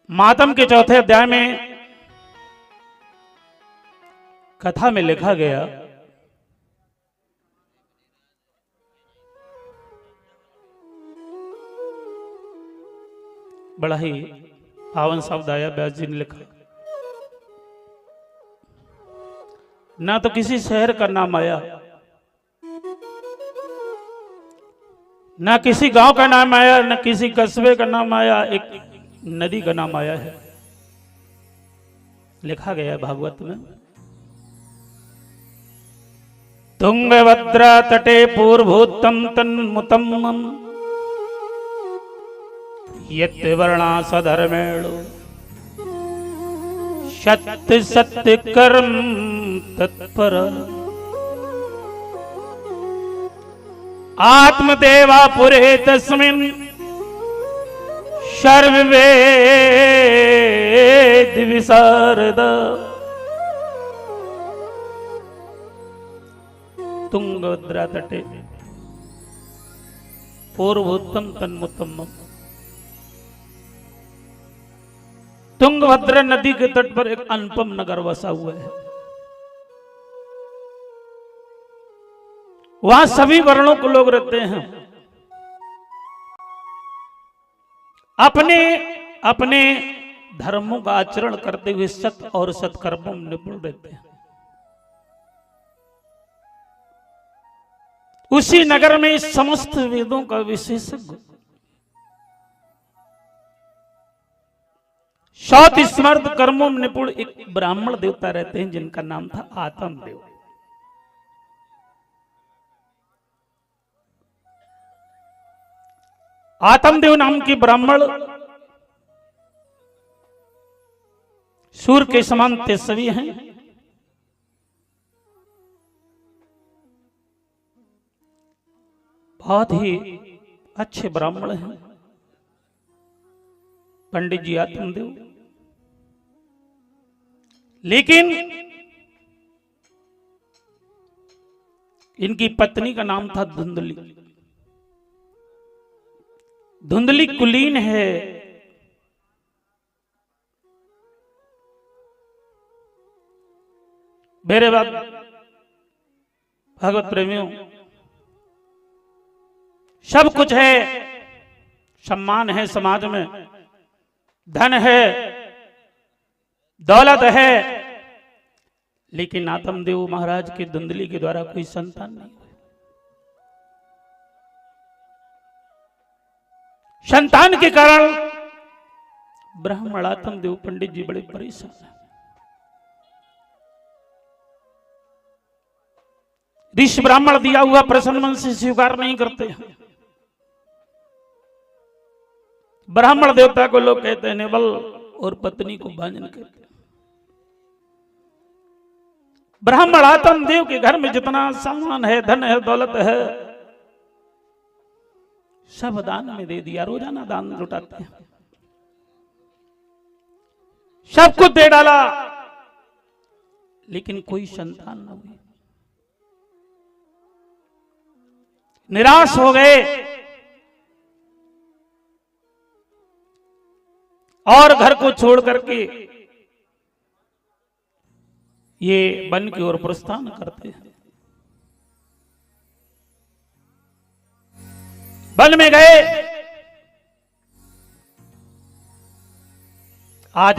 मातम के चौथे अध्याय में कथा में लिखा गया, बड़ा ही पावन शब्द आया। व्यास जी ने लिखा, ना तो किसी शहर का नाम आया, ना किसी गांव का नाम आया, ना किसी कस्बे का नाम आया, एक नदी का नाम आया है। लिखा गया है भागवत में, तुंगभद्रा तटे पूर्वभूतम तन्मुतम यत् वर्णा सधर्मेणो सत्य सत्य कर्म तत्पर आत्मदेवा पुरे तस्मिन् सर्ववेद विशारद। तुंगभद्रा तटे पूर्वभूतम तन्मुतम। तुंगभद्रा नदी के तट पर एक अनुपम नगर बसा हुआ है। वहां सभी वर्णों के लोग रहते हैं, अपने अपने धर्मों का आचरण करते हुए सत्य और सत्कर्मों में निपुण रहते हैं। उसी नगर में समस्त वेदों का विशेषज्ञ शौत स्मर्थ कर्मों में निपुण एक ब्राह्मण देवता रहते हैं, जिनका नाम था आत्मदेव। आत्मदेव नाम के ब्राह्मण सूर्य के समान तेजस्वी हैं। बहुत ही अच्छे ब्राह्मण हैं पंडित जी आत्मदेव। लेकिन इनकी पत्नी का नाम था धुंधली। धुंधली कुलीन है, मेरे बाप भगवत प्रेमियों, सब कुछ है, सम्मान है समाज में, धन है, दौलत है, लेकिन आत्मदेव महाराज की धुंधली के द्वारा कोई संतान नहीं हुई। संतान के कारण ब्राह्मण आत्मदेव पंडित जी बड़े परेशान हैं। ऋषि ब्राह्मण दिया हुआ प्रसन्न मन से स्वीकार नहीं करते हैं। ब्राह्मण देवता को लोग कहते हैं नेवल और पत्नी को भांजन कहते हैं। ब्राह्मण आत्मदेव के घर में जितना सामान है, धन है, दौलत है, सब दान में दे दिया। रोजाना दान लुटाते हैं, सब कुछ दे डाला, लेकिन कोई संतान न हुई। निराश हो गए और घर को छोड़ करके ये वन की ओर प्रस्थान करते हैं। वन में गए, आज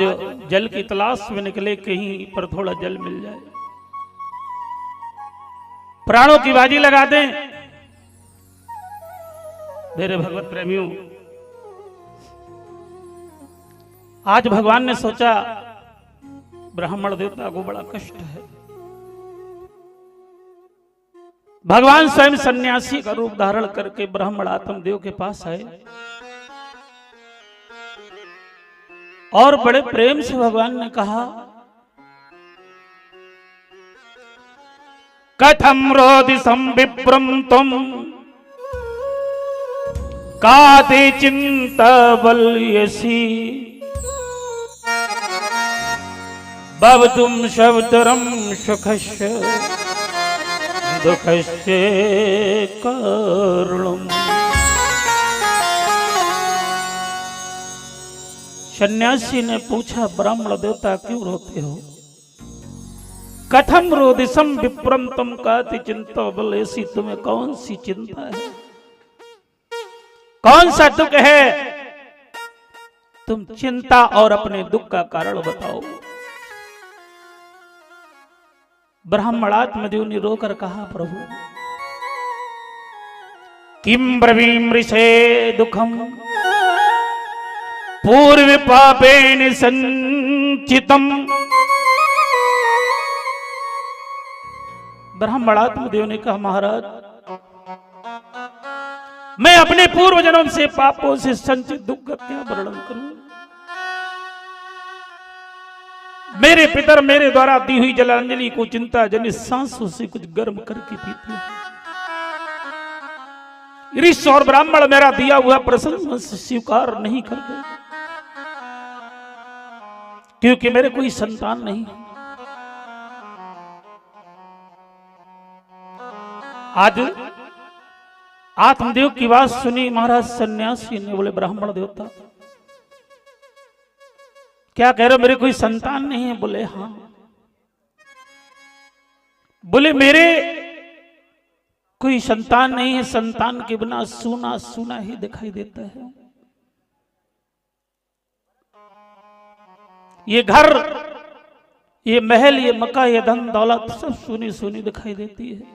जल की तलाश में निकले, कहीं पर थोड़ा जल मिल जाए, प्राणों की बाजी लगा दें। मेरे भगवत प्रेमियों, आज भगवान ने सोचा ब्राह्मण देवता को बड़ा कष्ट है। भगवान स्वयं सन्यासी का रूप धारण करके ब्राह्मण आत्मदेव के पास आए और बड़े प्रेम से भगवान ने कहा, कथम रोदिसं विप्रम तुम काते चिंता बलयसी भवतुम शब्दरम सुखस्य दुखस्य करुणम। सन्यासी ने पूछा, ब्राह्मण देवता क्यों रोते हो? कथम रोदिसम विप्रम तुम कहती चिंता बल, ऐसी तुम्हें कौन सी चिंता है, कौन सा दुख है, तुम चिंता और अपने दुख का कारण बताओ। ब्राह्मणात्मदेव ने रोकर कहा, प्रभु किम ब्रवीम ऋषे दुखम पूर्व पापेन संचितम। ब्राह्मणात्मदेव ने कहा, महाराज मैं अपने पूर्व जन्म से पापों से संचित दुख का क्या वर्णन करूं। मेरे पितर मेरे द्वारा दी हुई जलांजलि को चिंता जनित सांसों से कुछ गर्म करके पीते हैं। ऋषि और ब्राह्मण मेरा दिया हुआ प्रसन्न स्वीकार नहीं करते, क्योंकि मेरे कोई संतान नहीं। आज आत्मदेव की बात सुनी महाराज सन्यासी ने, बोले ब्राह्मण देवता क्या कह रहे हो, मेरे कोई संतान नहीं है? बोले हाँ। बोले मेरे कोई संतान नहीं है, संतान के बिना सूना सूना ही दिखाई देता है। ये घर, ये महल, ये मका, ये धन दौलत सब सूनी सूनी दिखाई देती है।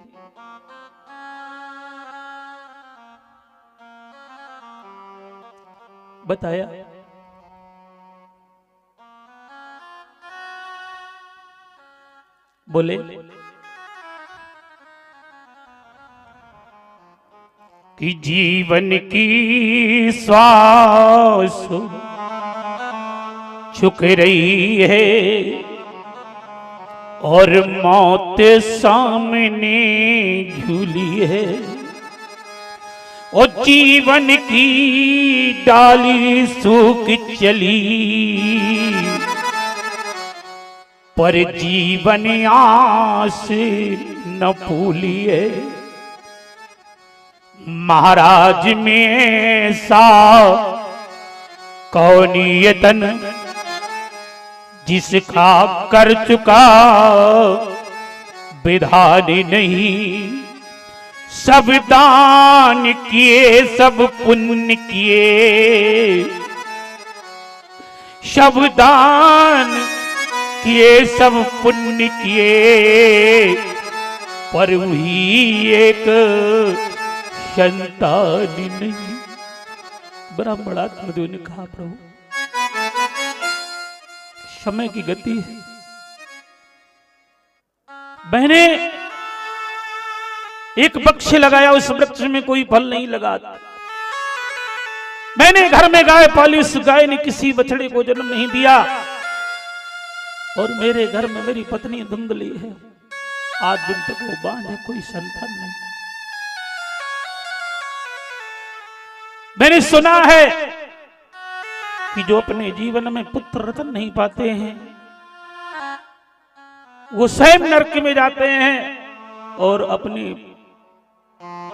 बताया बोले कि जीवन की श्वास झुक रही है और मौत सामने झूली है, और जीवन की डाली सूख चली पर जीवन आस न भूलिए। महाराज में सा कौन ये तन जिसका कर चुका विधान नहीं। सब दान किए सब पुण्य किए, सब दान किए सब पुण्य किए, पर वही एक संतान नहीं। ब्राह्मणात्मदेव ने कहा, प्रभु समय की गति है, बहने एक वृक्ष लगाया, उस वृक्ष में कोई फल नहीं लगा। मैंने घर में गाय पाली, उस गाय ने किसी बछड़े को जन्म नहीं दिया, और मेरे घर में मेरी पत्नी धुंधली है, आज दिन तक वो बांझ है, कोई संतान नहीं। मैंने सुना है कि जो अपने जीवन में पुत्र रतन नहीं पाते हैं वो स्वयं नरक में जाते हैं और अपने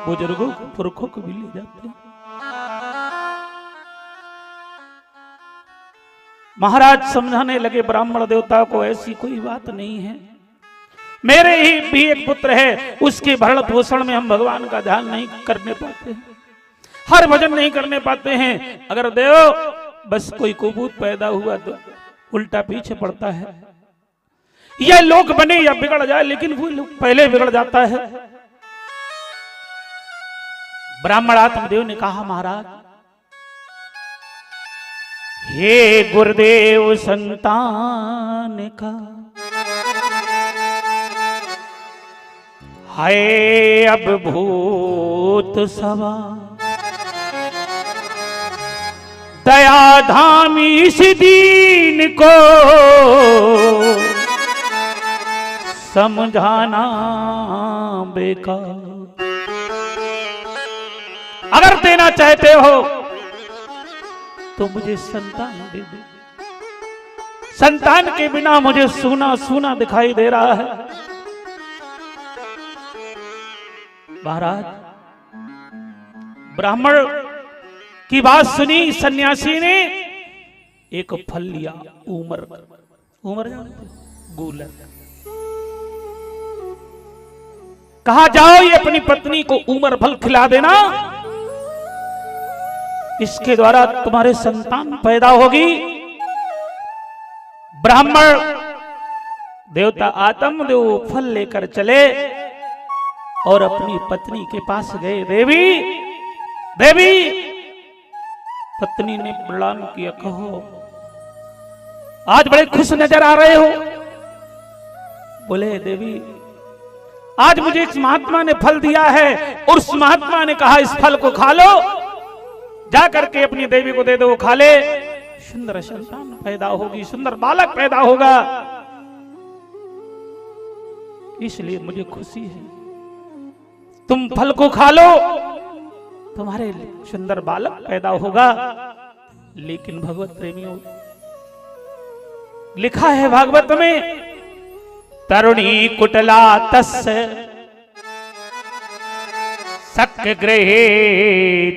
बुजुर्गों को पुरखों को भी ले जाते हैं। महाराज समझाने लगे ब्राह्मण देवता को, ऐसी कोई बात नहीं है, मेरे ही भी एक पुत्र है, उसके भरण पोषण में हम भगवान का ध्यान नहीं करने पाते हैं, हर भजन नहीं करने पाते हैं। अगर देव बस कोई कुबूत पैदा हुआ तो उल्टा पीछे पड़ता है, यह लोक बने या बिगड़ जाए, लेकिन वो लोग पहले बिगड़ जाता है। ब्राह्मण आत्मदेव ने कहा, महाराज हे गुरुदेव संतान का हाय अब भूत सवा, दया धाम इस दीन को समझाना बेकार। अगर देना चाहते हो तो मुझे संतान दे दो, संतान के बिना मुझे सूना सूना दिखाई दे रहा है। महाराज ब्राह्मण की बात सुनी सन्यासी ने, एक फल लिया उमर, उमर जानते, गूलर। कहा जाओ ये अपनी पत्नी को उमर फल खिला देना, इसके द्वारा तुम्हारे संतान पैदा होगी। ब्राह्मण देवता आत्मदेव फल लेकर चले और अपनी पत्नी के पास गए। देवी देवी, पत्नी ने प्रणाम किया, कहो आज बड़े खुश नजर आ रहे हो। बोले देवी, आज मुझे इस महात्मा ने फल दिया है और उस महात्मा ने कहा इस फल को खा लो, जा करके अपनी देवी को दे दो, वो खा ले, सुंदर संतान पैदा होगी, सुंदर बालक पैदा होगा, इसलिए मुझे खुशी है। तुम फल को खा लो, तुम्हारे सुंदर बालक पैदा होगा। लेकिन भगवत प्रेमियों, लिखा है भागवत में, तरुणी कुटला तस्य सक्य गृहे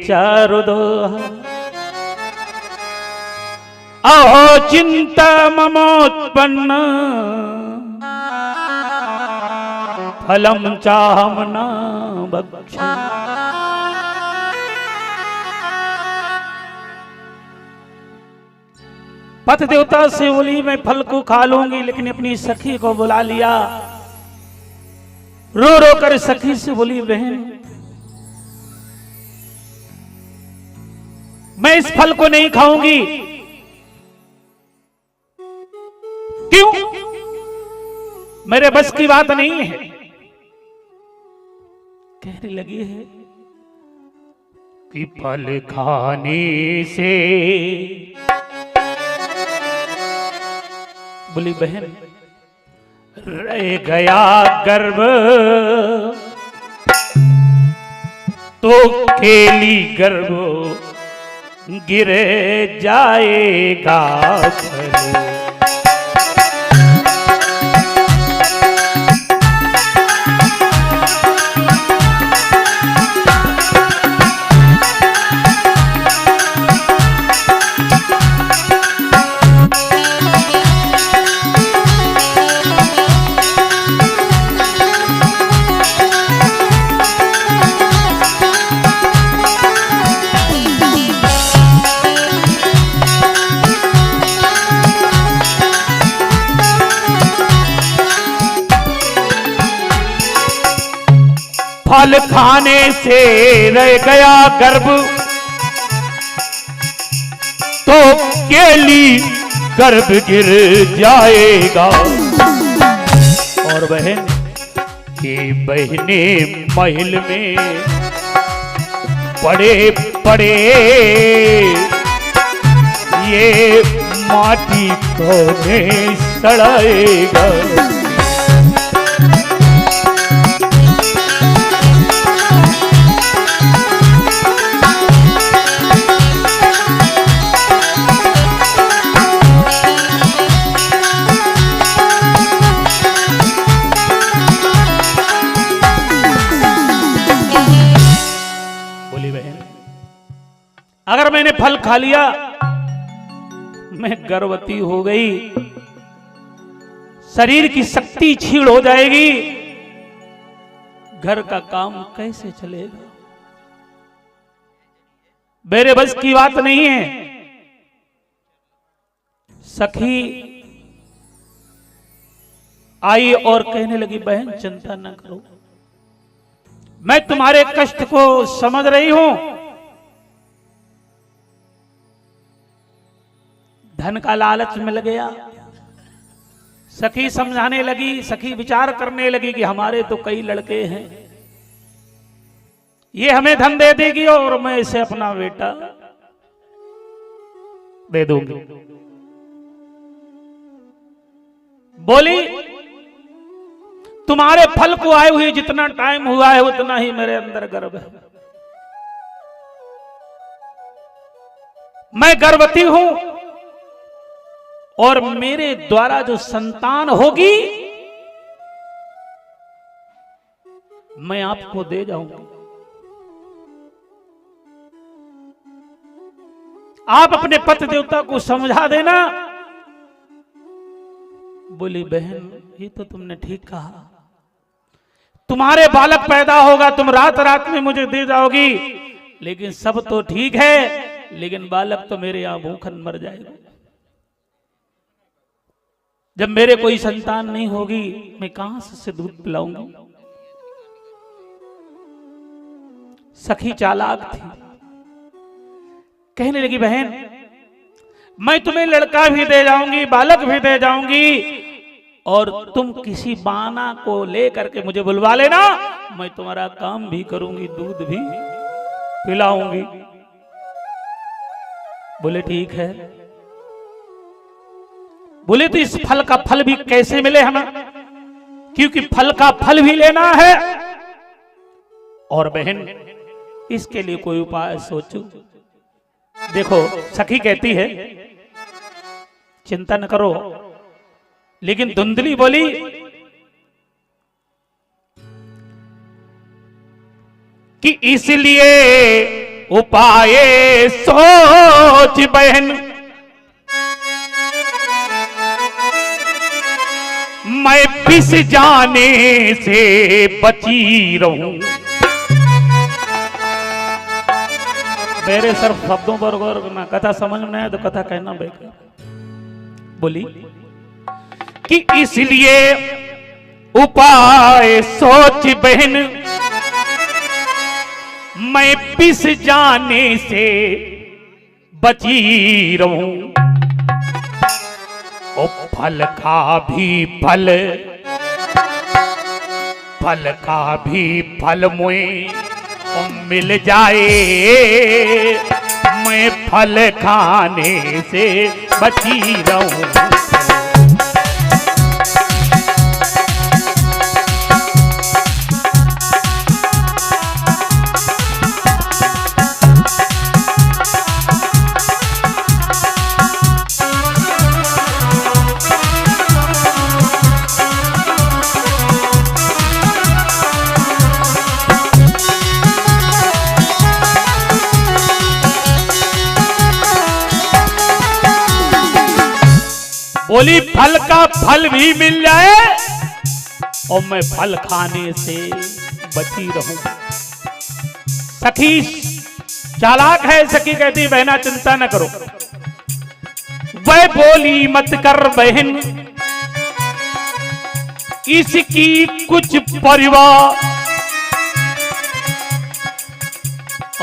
चारुदोह अहो चिंता ममोत्पन्न फलम चाहम न भक्षे। पथ देवता से बोली मैं फल को खा लूंगी, लेकिन अपनी सखी को बुला लिया। रो रो कर सखी से बोली, बहन मैं इस फल को नहीं खाऊंगी। क्यों? मेरे बस की बात नहीं है। कहने लगी है कि फल खाने से, बोली बहन रह गया गर्भ तो केली गर्भ गिर जाएगा फल। फल खाने से रह गया गर्भ तो केली गर्भ गिर जाएगा। और बहन की बहने महल में पड़े पड़े ये माटी को सड़ाएगा। अगर मैंने फल खा लिया मैं गर्भवती हो गई, शरीर की शक्ति छीड़ हो जाएगी, घर का काम कैसे चलेगा? मेरे बस की बात नहीं है। सखी आई और कहने लगी, बहन चिंता न करो, मैं तुम्हारे कष्ट को समझ रही हूं। धन का लालच मिल गया। सखी समझाने लगी, सखी विचार करने लगी कि हमारे तो कई लड़के हैं, ये हमें धन दे देगी और मैं इसे अपना बेटा दे दूंगी। बोली तुम्हारे फल को आए हुए जितना टाइम हुआ है उतना ही मेरे अंदर गर्व है। मैं गर्भवती हूं और मेरे द्वारा जो संतान होगी मैं आपको दे जाऊंगी। आप अपने पति देवता को समझा देना। बोली बहन ये तो तुमने ठीक कहा, तुम्हारे बालक पैदा होगा, तुम रात रात में मुझे दे जाओगी, लेकिन सब तो ठीक है, लेकिन बालक तो मेरे यहां भूखन मर जाएगा। जब मेरे कोई संतान नहीं होगी मैं कहां से दूध पिलाऊंगी। सखी चालाक थी, कहने लगी बहन मैं तुम्हें लड़का भी दे जाऊंगी, बालक भी दे जाऊंगी, और तुम किसी बाना को लेकर के मुझे बुलवा लेना, मैं तुम्हारा काम भी करूंगी, दूध भी पिलाऊंगी। बोले ठीक है। बोले तो इस फल का फल भी कैसे मिले हमें, क्योंकि फल का फल भी लेना है, और बहन इसके लिए कोई उपाय सोचो। देखो सखी कहती है चिंता न करो, लेकिन धुंधली बोली कि इसलिए उपाय सोच बहन, मैं पिस जाने से बची रहूं। मेरे सिर्फ शब्दों पर गौर करना, कथा समझ में आए तो कथा कहना बेकार। बोली कि इसलिए उपाय सोच बहन, मैं पिस जाने से बची रहूं। ओ फल का भी फल, फल का भी फल मुझे मिल जाए, मैं फल खाने से बची रहूं। बोली फल का फल भी मिल जाए और मैं फल खाने से बची रहूं। सखी चालाक है, सखी कहती बहना चिंता न करो। वह बोली मत कर बहन, इसकी कुछ परिवार,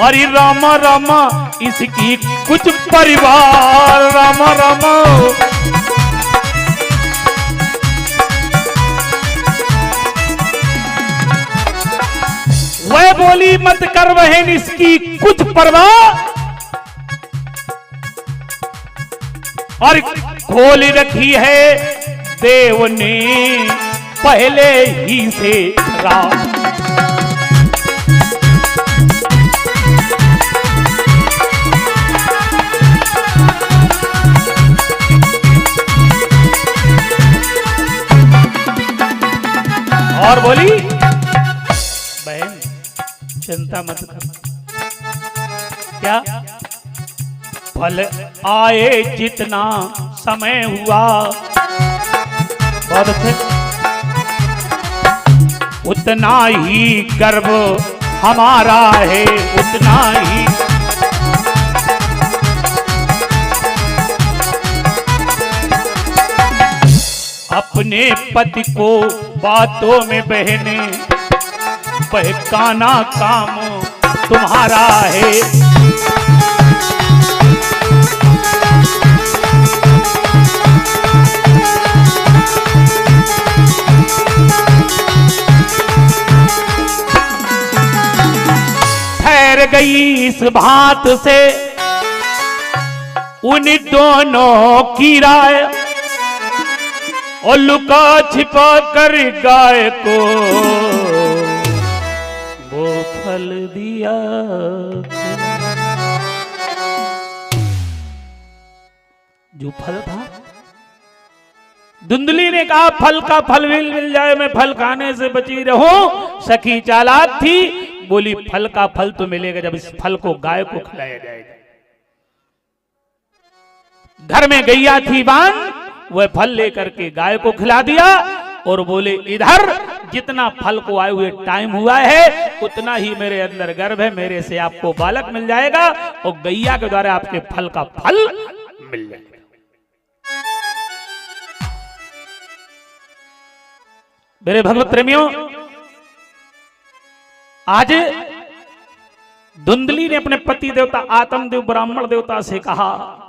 अरे रामा रामा इसकी कुछ परिवार, रामा रामा। वह बोली मत कर बहन इसकी कुछ परवाह, और खोल रखी है देव ने पहले ही से राह। और बोली बहन चिंता मत कर, क्या फल आए जितना समय हुआ, बहुत अच्छे, उतना ही गर्व हमारा है, उतना ही। अपने पति को बातों में बहने बहकाना काम तुम्हारा है। ठहर गई इस बात से उन दोनों की राय, और लुका छिपा कर गाय को वो फल दिया। जो फल था, धुंधली ने कहा फल का फल मिल जाए, मैं फल खाने से बची रहूं। सखी चालाक थी, बोली फल का फल तो मिलेगा जब इस फल को गाय को खिलाया जाएगा। घर में गैया थी बान, वह फल लेकर के गाय को खिला दिया और बोले इधर जितना फल को आए हुए टाइम हुआ है उतना ही मेरे अंदर गर्भ है, मेरे से आपको बालक मिल जाएगा और गैया के द्वारा आपके फल का फल मिल जाएगा। मेरे भगवत प्रेमियों, आज धुंधली ने अपने पति देवता आत्मदेव ब्राह्मण देवता से कहा,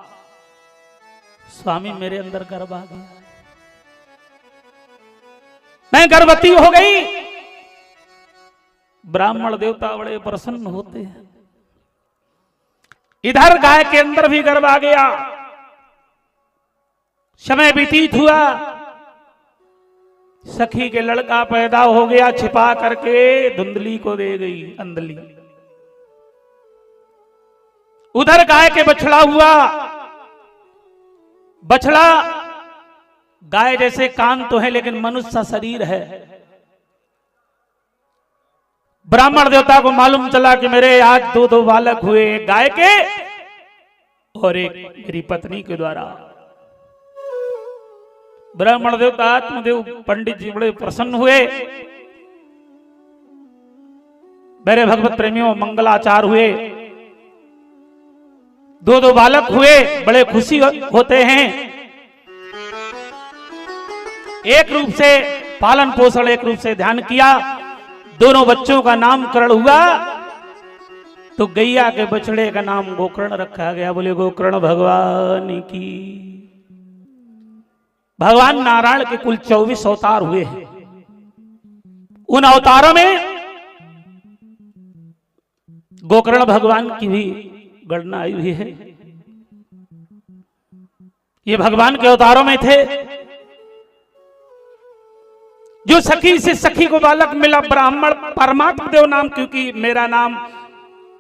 स्वामी मेरे अंदर गर्भ आ गया, मैं गर्भवती हो गई। ब्राह्मण देवता बड़े प्रसन्न होते हैं। इधर गाय के अंदर भी गर्भ आ गया। समय व्यतीत हुआ, सखी के लड़का पैदा हो गया, छिपा करके धुंधली को दे गई अंधली। उधर गाय के बछड़ा हुआ। बछड़ा गाय जैसे कान तो है लेकिन मनुष्य सा शरीर है। ब्राह्मण देवता को मालूम चला कि मेरे आज दो बालक हुए, एक गाय के और एक मेरी पत्नी के द्वारा। ब्राह्मण देवता आत्मदेव पंडित जी बड़े प्रसन्न हुए। मेरे भगवत प्रेमियों, मंगलाचार हुए, दो बालक हुए, बड़े खुशी होते हैं। एक रूप से पालन पोषण, एक रूप से ध्यान किया। दोनों बच्चों का नामकरण हुआ तो गैया के बछड़े का नाम गोकर्ण रखा गया। बोले गोकर्ण भगवान की। भगवान नारायण के कुल 24 अवतार हुए हैं। उन अवतारों में गोकर्ण भगवान की भी गणना आई हुई है। ये भगवान के अवतारों में थे। जो सखी से सखी को बालक मिला ब्राह्मण परमात्मा देव नाम, क्योंकि मेरा नाम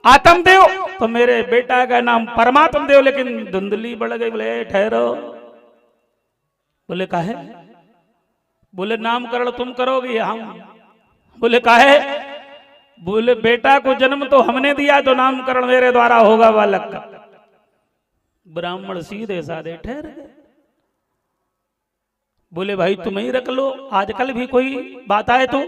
आत्मदेव तो मेरे बेटा का नाम परमात्मा देव। लेकिन धुंधली बढ़ गई। बोले ठहरो। बोले काहे? बोले नामकरण तुम करोगे हम? बोले काहे? बोले बेटा को जन्म तो हमने दिया तो नामकरण मेरे द्वारा होगा बालक का। ब्राह्मण सीधे साधे ठहर गए। बोले भाई तुम ही रख लो, आजकल भी कोई बात आए तो।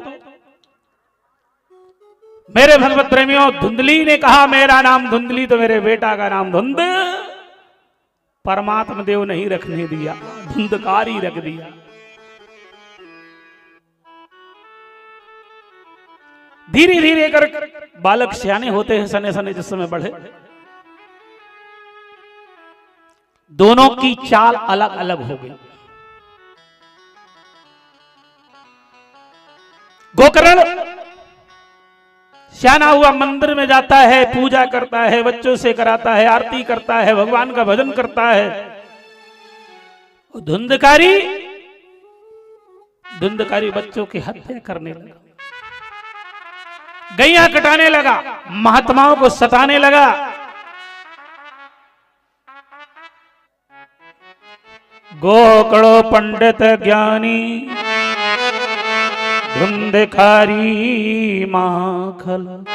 मेरे भगवत प्रेमियों, धुंधली ने कहा मेरा नाम धुंधली तो मेरे बेटा का नाम धुंध। परमात्मा देव नहीं रखने दिया, धुंधकारी रख दिया। धीरे धीरे कर बालक सियाने होते हैं, सने सने जिस समय बढ़े। दोनों की चाल अलग अलग हो गई। गोकर्ण सियाना हुआ, मंदिर में जाता है, पूजा करता है, बच्चों से कराता है, आरती करता है, भगवान का भजन करता है। धुंधकारी बच्चों की हत्या करने लगा, गैया कटाने लगा, महात्माओं को सताने लगा। गोकड़ो पंडित ज्ञानी धुंधकारी माखल।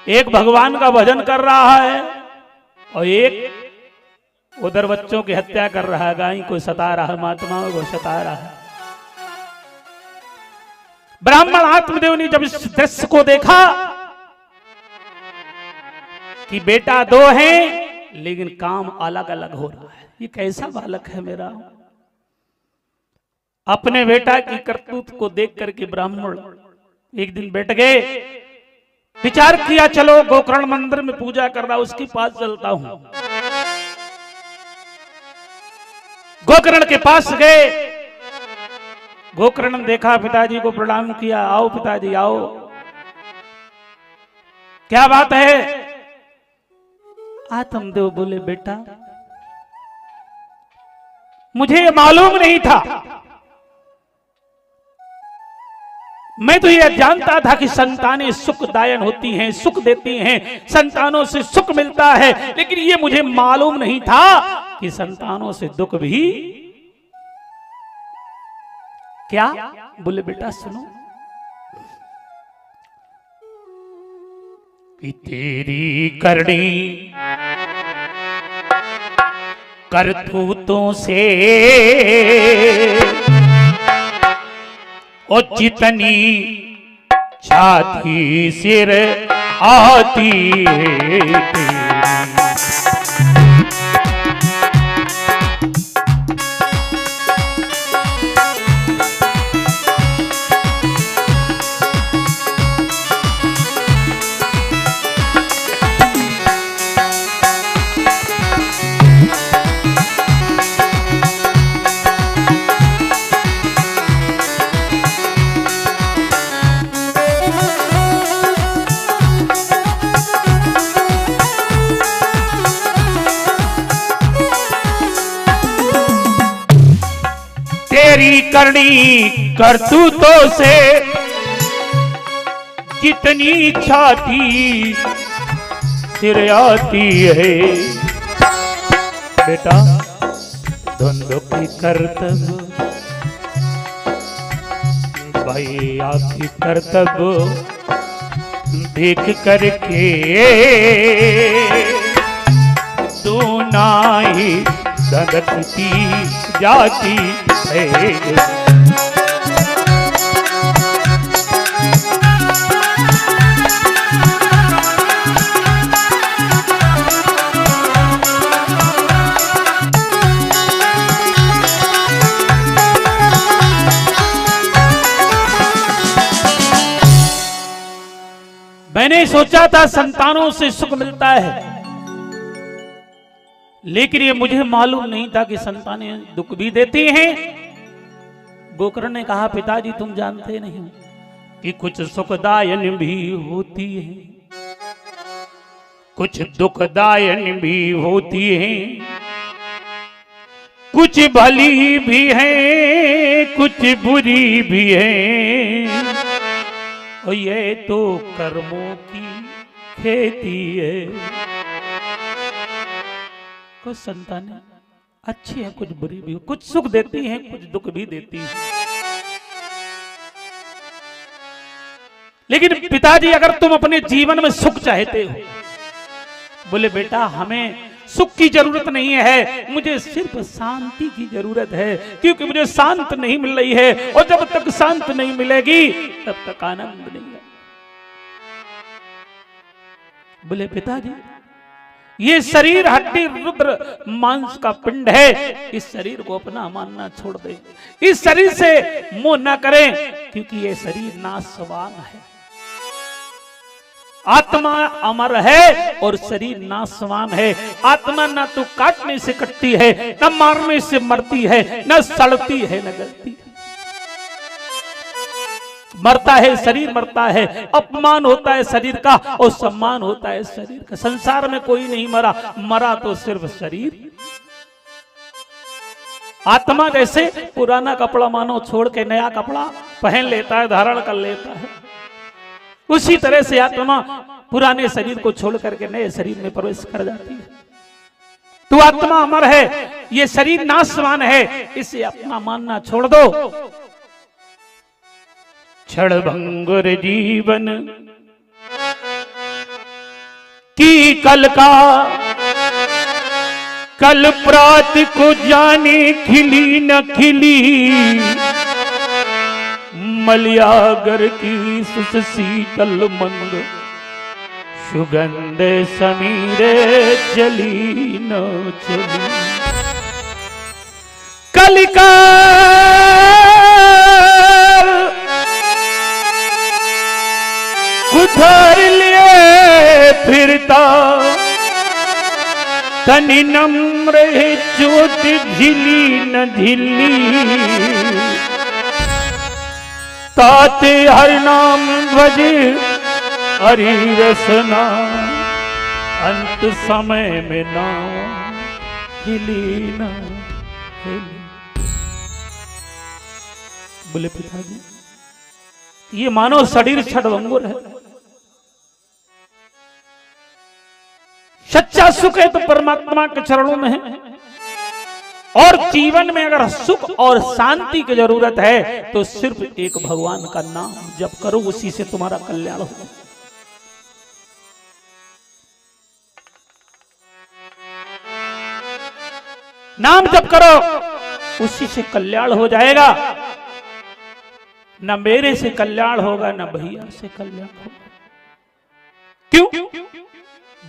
एक भगवान का भजन कर रहा है और एक उधर बच्चों की हत्या कर रहा है, गाय को सता रहा है, महात्माओं को सता रहा है। ब्राह्मण आत्मदेव ने जब इस दृश्य को देखा कि बेटा दो हैं लेकिन काम अलग अलग हो रहा है, ये कैसा बालक है मेरा। अपने बेटा की करतूत को देख करके ब्राह्मण एक दिन बैठ गए, विचार किया चलो गोकर्ण मंदिर में पूजा कर रहा, उसके पास चलता हूं। गोकर्ण के पास गए। गोकर्ण ने देखा, पिताजी को प्रणाम किया, आओ पिताजी आओ, क्या बात है? आत्मदेव बोले बेटा मुझे मालूम नहीं था, मैं तो यह जानता था कि संतानें सुखदायन होती हैं, सुख देती हैं, संतानों से सुख मिलता है, लेकिन ये मुझे मालूम नहीं था कि संतानों से दुख भी। क्या? बोले बेटा सुनो कि तेरी करनी करतूतों से ओ जितनी छाती सिर आती है तेरी करनी करतूतों से जितनी छाती सिर आती है बेटा धुंध की कर्तव्य भाई आपकी कर्तव्य देख करके तू नाही धधकती जाती है। मैंने सोचा था संतानों से सुख मिलता है, लेकिन ये मुझे मालूम नहीं था कि संतानें दुख भी देती हैं। गोकर्ण ने कहा पिताजी तुम जानते नहीं कि कुछ सुखदायन भी होती है, कुछ दुखदायन भी होती है, कुछ भली भी है कुछ बुरी भी है, और ये तो कर्मों की खेती है। कुछ संतानें अच्छी है कुछ बुरी भी, कुछ सुख देती हैं कुछ दुख भी देती हैं। लेकिन पिताजी अगर तुम अपने जीवन में सुख चाहते हो, बोले बेटा हमें सुख की जरूरत नहीं है, मुझे सिर्फ शांति की जरूरत है, क्योंकि मुझे शांत नहीं मिल रही है, और जब तक शांत नहीं मिलेगी तब तक आनंद नहीं है। बोले पिताजी ये शरीर हड्डी रुद्र मांस का पिंड है, इस शरीर को अपना मानना छोड़ दे, इस शरीर से मोह न करें, क्योंकि ये शरीर नाशवान है। आत्मा अमर है और शरीर नाशवान है। आत्मा ना तो काटने से कटती है, न मारने से मरती है, न सड़ती है न गलती है। मरता है शरीर, मरता है, अपमान होता है शरीर का और सम्मान होता है शरीर का। संसार में कोई नहीं मरा, मरा तो सिर्फ शरीर। आत्मा जैसे पुराना कपड़ा मानो छोड़ के नया कपड़ा पहन लेता है, धारण कर लेता है, उसी तरह से आत्मा पुराने शरीर को छोड़ करके नए शरीर में प्रवेश कर जाती है। तू आत्मा अमर है, ये शरीर नाशवान है, इसे अपना मानना छोड़ दो। क्षण भंगुर जीवन की कल का, कल प्रात को जाने खिली न खिली, मलयागर की सुशीतल मंद, सुगंध समीरे चली न चली। कलिका उधर लिए फिरता, तनि नम्र चोट झिली न झिली, ताते हर नाम ध्वज हरि रसना, अंत समय में ना हिली ना हिली। बोले पिताजी ये मानव शरीर क्षणभंगुर है, सच्चा सुख है तो परमात्मा के चरणों में है, और जीवन में अगर सुख और शांति की जरूरत है तो सिर्फ एक भगवान का नाम जप करो, उसी से तुम्हारा कल्याण हो। नाम जप करो, उसी से कल्याण हो जाएगा। न मेरे से कल्याण होगा, न भैया से कल्याण होगा। क्यों?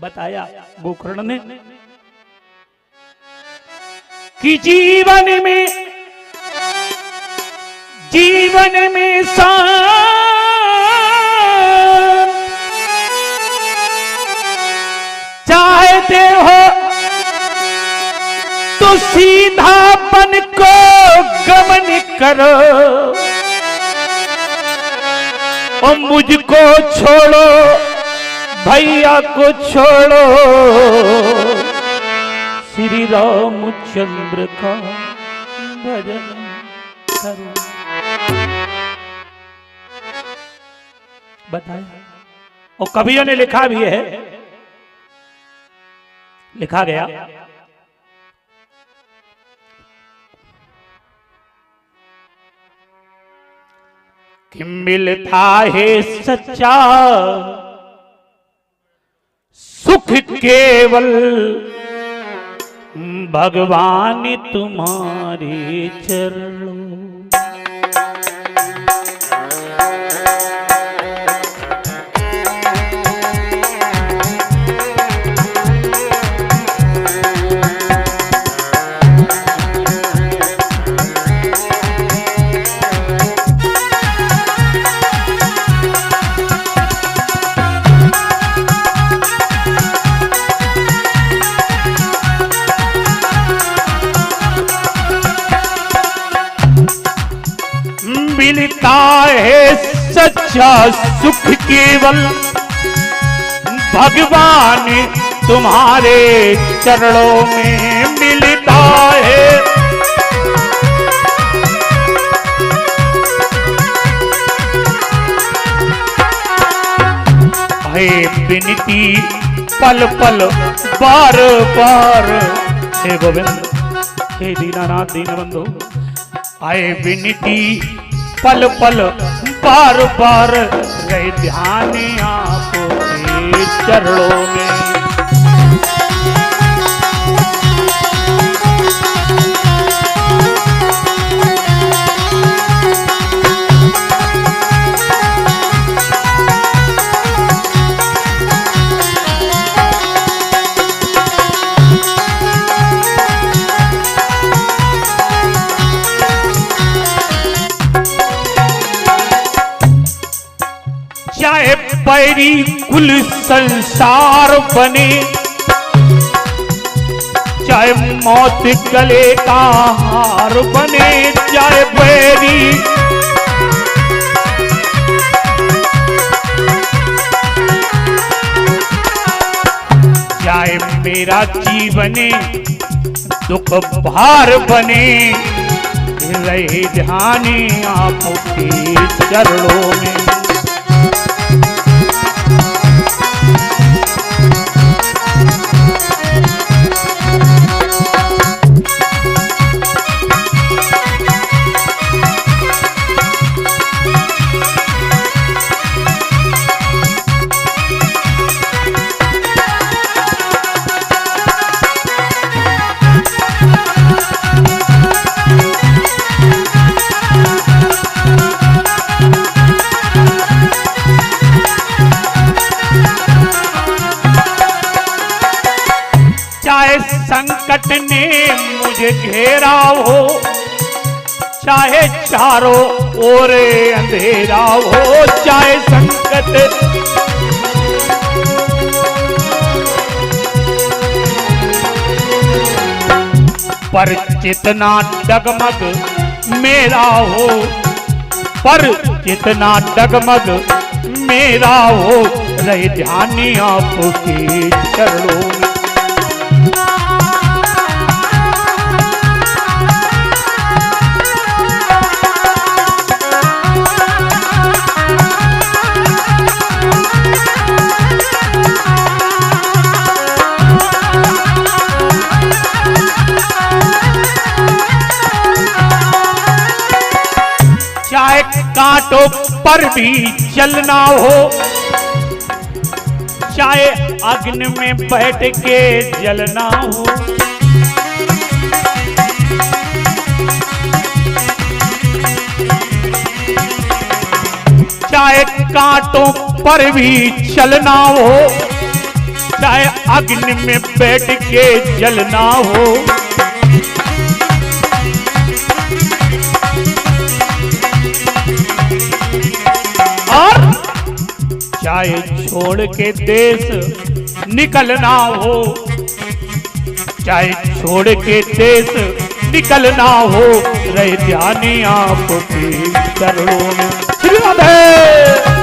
बताया गोकर्ण ने कि जीवन में चाहते हो तो सीधापन को गमन करो, और मुझको छोड़ो, भैया को छोड़ो, श्री रामचंद्र का भजन करो। बताया। और कवियों ने लिखा भी है, लिखा गया कि मिलता है सच्चा सुख केवल भगवान तुम्हारे चरणों। मिलता है सच्चा सुख केवल भगवान तुम्हारे चरणों में मिलता है। है विनती पल पल बार बार, हे गोविंद हे दीनानाथ दीनबंधु, आए विनती पल पल बार बार, रहे ध्यान आपके चरणों में। चाहे पैरी कुल संसार बने, चाहे मौत गले का हार बने, चाहे पैरी चाहे मेरा जीवन दुख भार बने, रहे ध्यान आपके चरणों में। चाहे संकट ने मुझे घेरा हो, चाहे चारों ओर अंधेरा हो, चाहे संकट पर जितना डगमग मेरा हो, पर जितना डगमग मेरा हो, रहे ध्यान आपके चरणों में। चाहे कांटों पर भी चलना हो, चाहे अग्नि में बैठ के जलना हो, कांटों पर भी चलना हो, चाहे अग्नि में बैठ के जलना हो। और चाहे छोड़ के देश निकलना हो, चाहे छोड़ के देश निकलना हो, रहे ध्यान आपके चरणों में। श्री राधे।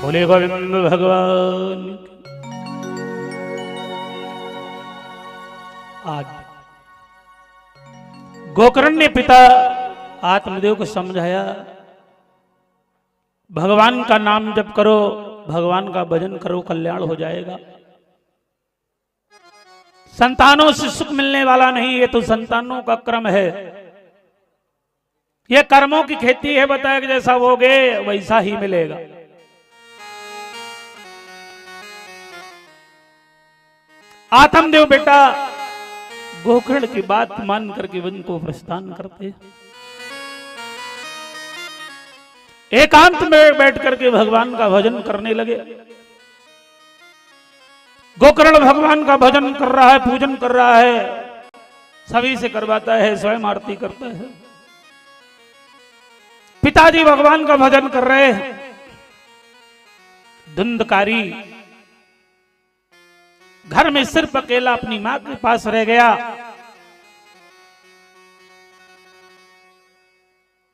बोले गोविंद भगवान। आज गोकर्ण ने पिता आत्मदेव को समझाया, भगवान का नाम जप करो, भगवान का भजन करो, कल्याण हो जाएगा। संतानों से सुख मिलने वाला नहीं, ये तो संतानों का क्रम है, ये कर्मों की खेती है। बताया कि जैसा बोगे वैसा ही मिलेगा। आत्मदेव बेटा गोकर्ण की बात मान करके वन को प्रस्थान करते, एकांत में बैठ करके भगवान का भजन करने लगे। गोकर्ण भगवान का भजन कर रहा है, पूजन कर रहा है, सभी से करवाता है, स्वयं आरती करता है। पिताजी भगवान का भजन कर रहे हैं। धुंधकारी घर में सिर्फ अकेला अपनी मां के पास रह गया।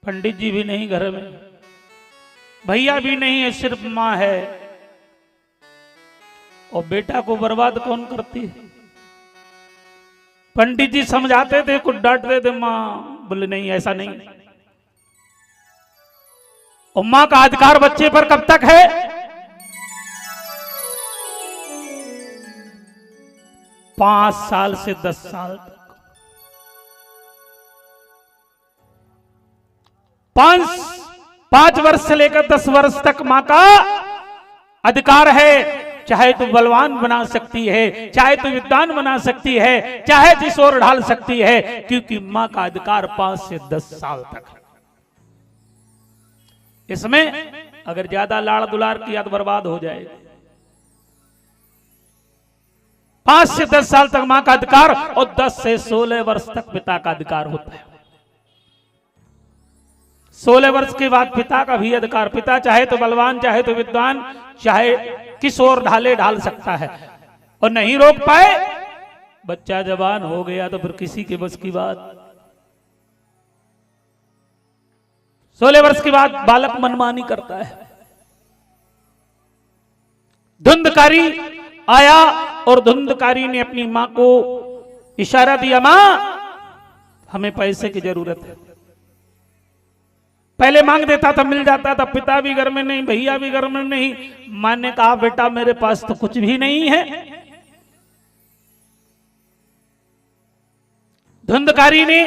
पंडित जी भी नहीं घर में, भैया भी नहीं है, सिर्फ मां है। और बेटा को बर्बाद कौन करती है? पंडित जी समझाते थे, कुछ डांटते थे, मां बोले नहीं ऐसा नहीं। और मां का अधिकार बच्चे पर कब तक है? 5 साल से 10 साल तक। 5 वर्ष से लेकर 10 वर्ष तक मां का अधिकार है। चाहे तो बलवान बना सकती है, चाहे तो विद्वान बना सकती है, चाहे जिस ओर ढाल सकती है, क्योंकि मां का अधिकार 5 से 10 साल तक है। इसमें अगर ज्यादा लाड़ दुलार किया तो बर्बाद हो जाएगी। 5 से 10 साल तक मां का अधिकार और 10 से 16 वर्ष तक पिता का अधिकार होता है। 16 वर्ष के बाद पिता का भी अधिकार, पिता चाहे तो बलवान, चाहे तो विद्वान, चाहे किस ओर ढाले ढाल सकता है और नहीं रोक पाए। बच्चा जवान हो गया तो फिर किसी के बस की बात। 16 वर्ष के बाद बालक मनमानी करता है। धुंधकारी आया और धुंधकारी ने अपनी मां को इशारा दिया, मां हमें पैसे की जरूरत है। पहले मांग देता था, मिल जाता था। पिता भी घर में नहीं, भैया भी घर में नहीं। मां ने कहा बेटा मेरे पास तो कुछ भी नहीं है। धुंधकारी ने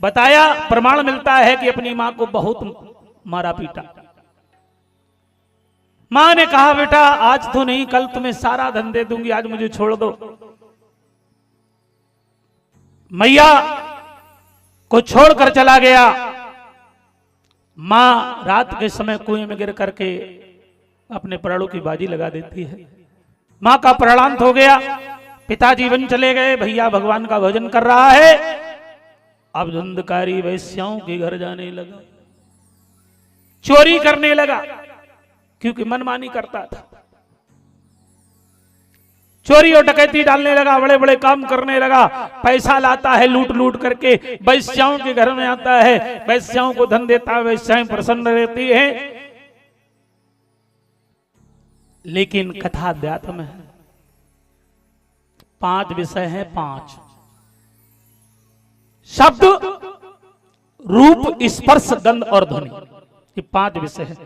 बताया, प्रमाण मिलता है कि अपनी मां को बहुत मारा पीटा। मां ने कहा बेटा आज तो नहीं, कल तुम्हें सारा धन दे दूंगी, आज मुझे छोड़ दो। मैया को छोड़कर चला गया। मां रात के समय कुएं में गिर करके अपने प्राणों की बाजी लगा देती है। मां का प्राणांत हो गया। पिताजी वन चले गए, भैया भगवान का भजन कर रहा है। अब धुंधकारी वैश्याओं के घर जाने लगा, चोरी करने लगा, क्योंकि मनमानी करता था। चोरी और डकैती डालने लगा, बड़े बड़े काम करने लगा। पैसा लाता है लूट लूट करके, वैश्याओं के घर में आता है, वैश्याओं को धन देता है, वैश्याएं प्रसन्न रहती है। लेकिन कथा अध्यात्म है। 5 विषय हैं, 5 शब्द रूप, स्पर्श, गंध और ध्वनि, ये 5 विषय है।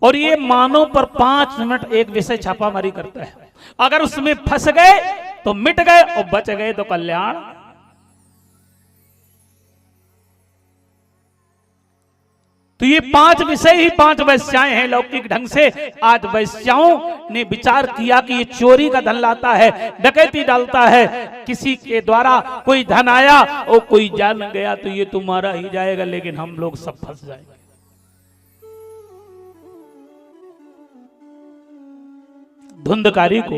और ये मानव पर 5 मिनट एक विषय छापामारी करता है। अगर उसमें फंस गए तो मिट गए और बच गए तो कल्याण। तो ये 5 विषय ही 5 वैश्याएं हैं लौकिक ढंग से। आज वैश्याओं ने विचार किया कि ये चोरी का धन लाता है, डकैती डालता है, किसी के द्वारा कोई धन आया और कोई जान गया तो ये तुम्हारा ही जाएगा, लेकिन हम लोग सब फंस जाएंगे। धुंधकारी को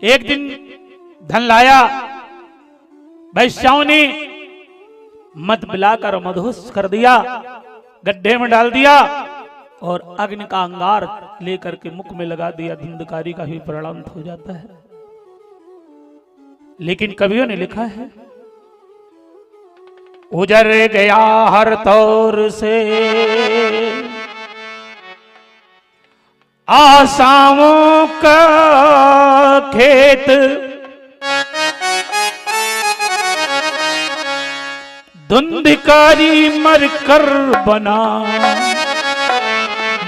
एक दिन धन लाया, वैश्याओं ने मद मिलाकर मदहोश कर दिया, गड्ढे में डाल दिया और अग्नि का अंगार लेकर के मुख में लगा दिया। धुंधकारी का भी प्राणांत हो जाता है। लेकिन कवियों ने लिखा है, उजर गया हर तौर से आशाओं का खेत, धुंधकारी मर कर बना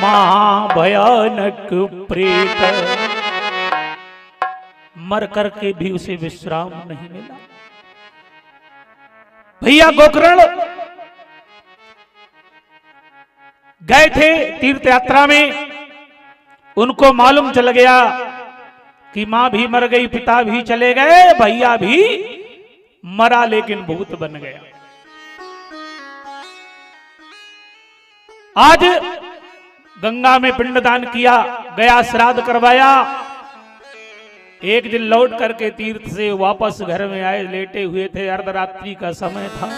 महाभयानक प्रेत। मर करके भी उसे विश्राम नहीं मिला। भैया गोकर्ण गए थे तीर्थ यात्रा में, उनको मालूम चल गया कि मां भी मर गई, पिता भी चले गए, भैया भी मरा, लेकिन भूत बन गया। आज गंगा में पिंडदान किया, गया श्राद्ध करवाया। एक दिन लौट करके तीर्थ से वापस घर में आए, लेटे हुए थे, अर्धरात्रि का समय था।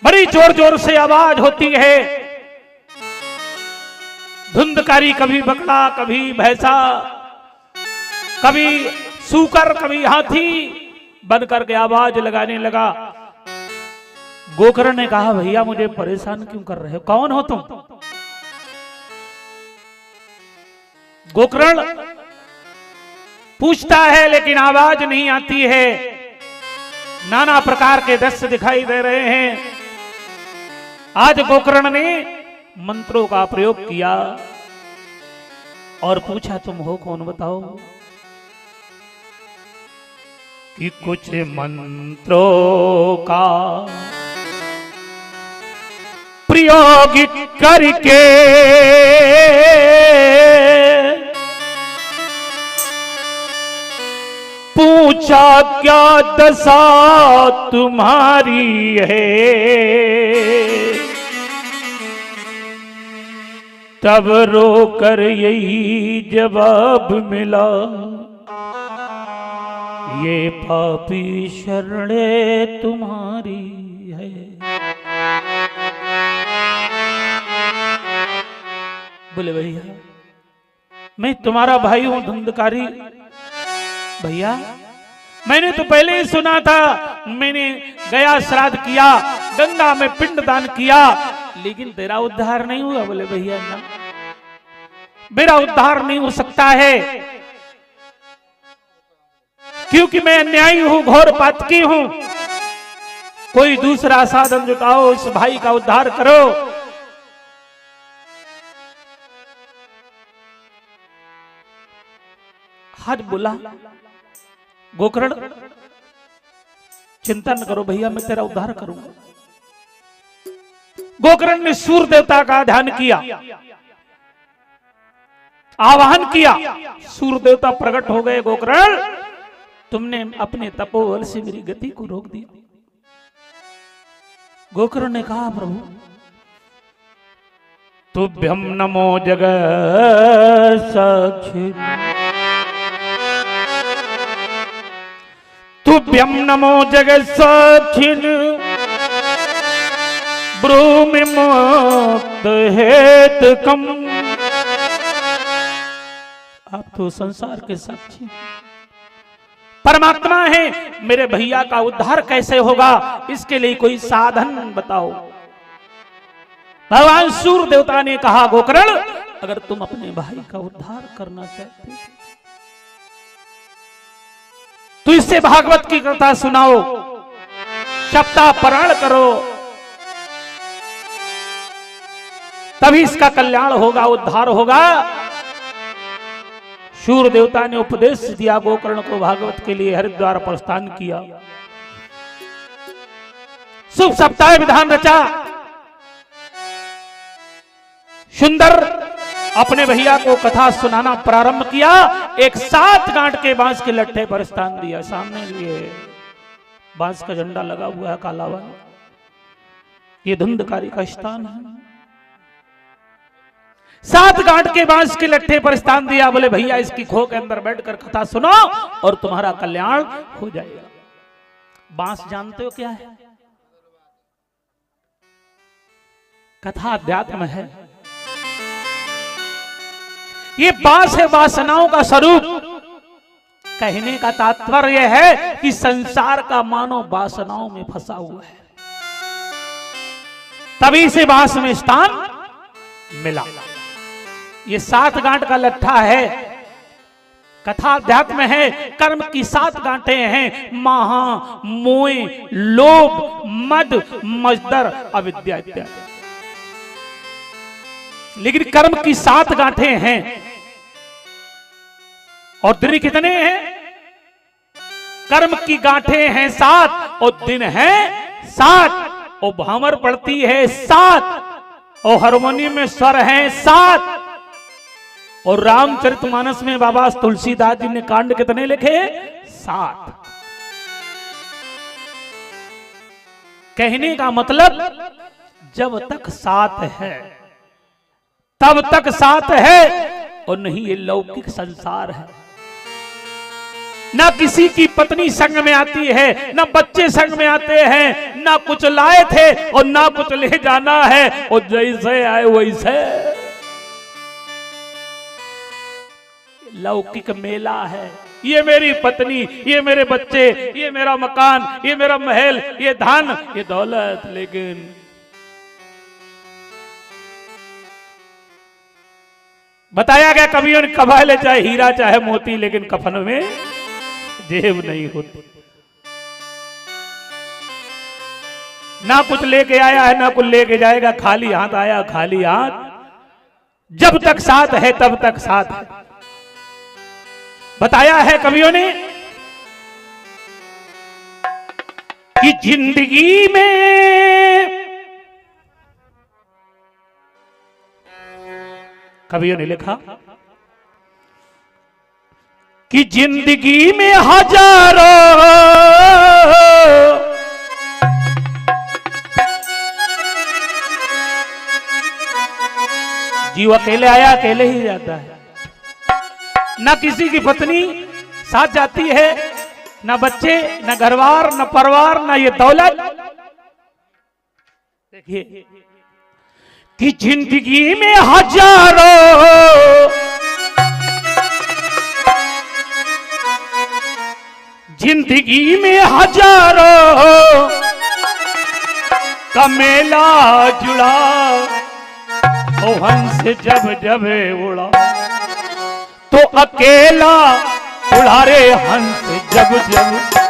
बड़ी जोर जोर से आवाज होती है। धुंधकारी कभी बकरा, कभी भैंसा, कभी सूकर, कभी हाथी बन करके आवाज लगाने लगा। गोकर्ण ने कहा, भैया मुझे परेशान क्यों कर रहे हो, कौन हो तुम? गोकर्ण पूछता है लेकिन आवाज नहीं आती है। नाना प्रकार के दृश्य दिखाई दे रहे हैं। आज गोकर्ण ने मंत्रों का प्रयोग किया और पूछा, तुम हो कौन, बताओ। कि कुछ मंत्रों का प्रयोग करके पूछा, क्या दशा तुम्हारी है? तब रोकर यही जवाब मिला, ये पापी शरणे तुम्हारी है। बोले, भैया मैं तुम्हारा भाई हूं धुंधकारी। भैया मैंने तो पहले ही सुना था, मैंने गया श्राद्ध किया, गंगा में पिंडदान किया, लेकिन तेरा उद्धार नहीं हुआ। बोले, भैया ना, मेरा उद्धार नहीं हो सकता है, क्योंकि मैं अन्यायी हूं, घोर पातकी हूं। कोई दूसरा साधन जुटाओ, इस भाई का उद्धार करो। आज बोला, गोकर्ण चिंता न करो भैया, मैं तेरा उद्धार करूंगा। गोकर्ण ने सूर्य देवता का ध्यान किया, आवाहन किया, सूर्य देवता प्रकट हो गए। गोकर्ण, तुमने अपने तपोबल से मेरी गति को रोक दिया। गोकर्ण ने कहा, प्रभु तुभ्यं नमो जगत साक्षी, तुभ्यं नमो जगत साक्षिण, ब्रूमि मुक्त हेतुकम्। आप तो संसार के साक्षी परमात्मा है, मेरे भैया का उद्धार कैसे होगा, इसके लिए कोई साधन बताओ। भगवान सूर्य देवता ने कहा, गोकर्ण अगर तुम अपने भाई का उद्धार करना चाहते हो तो इससे भागवत की कथा सुनाओ। सप्ताह पारायण करो, तभी इसका कल्याण होगा, उद्धार होगा। सूर्य देवता ने उपदेश दिया गोकर्ण को, भागवत के लिए हरिद्वार प्रस्थान किया। शुभ सप्ताह विधान रचा। सुंदर अपने भैया को कथा सुनाना प्रारंभ किया। एक 7 गांठ के बांस के लट्ठे पर स्थान दिया। सामने लिए बांस का झंडा लगा हुआ है काला वाला, ये धुंधकारी का स्थान है। 7 गांठ के बांस के लट्ठे पर स्थान दिया। बोले भैया इसकी खो के अंदर बैठकर कथा सुनो और तुम्हारा कल्याण हो जाएगा। बांस जानते हो क्या है? कथा अध्यात्म है। ये बांस है वासनाओं का स्वरूप। कहने का तात्पर्य है कि संसार का मानव वासनाओं में फंसा हुआ है, तभी से बांस में स्थान मिला। ये 7 गांठ का लट्ठा है। कथा अध्यात्म है। कर्म की 7 गांठें हैं, महा, मोह, लोभ, मद, मजदर, अविद्या इत्यादि। लेकिन कर्म की 7 गांठें हैं और दिन कितने हैं? कर्म की गांठें हैं 7 और दिन है 7 और भामर पड़ती है 7 और हारमोनियम में स्वर है 7 और रामचरितमानस में बाबा तुलसीदास जी ने कांड कितने लिखे? 7। कहने का मतलब जब तक 7 है तब तक 7 है और नहीं ये लौकिक संसार है। ना किसी की पत्नी संग में आती है, ना बच्चे संग में आते हैं, ना कुछ लाए थे और ना कुछ ले जाना है और जैसे आए वैसे। लौकिक मेला है। ये मेरी पत्नी, ये मेरे बच्चे, ये मेरा मकान, ये मेरा महल, ये धन, ये दौलत। लेकिन बताया गया कभी कबाए ले चाहे हीरा चाहे मोती, लेकिन कफन में जेब नहीं होती। ना कुछ लेके आया है ना कुछ लेके जाएगा, खाली हाथ आया खाली हाथ। जब तक 7 है तब तक 7 है। बताया है कवियों ने कि जिंदगी में, कवियों ने लिखा कि जिंदगी में हजारों जीव अकेले आया अकेले ही जाता है। ना किसी की पत्नी साथ जाती है, ना बच्चे, ना घरवार, ना परिवार, ना ये दौलत। देखिए कि जिंदगी में हजारों जिंदगी में हजारों का मेला जुड़ा, ओ हंस जब जब उड़ा तो अकेला उड़ा रे हंस जब जब।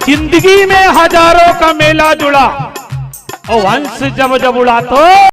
जिंदगी में हजारों का मेला जुड़ा और हंस जब जब उड़ा तो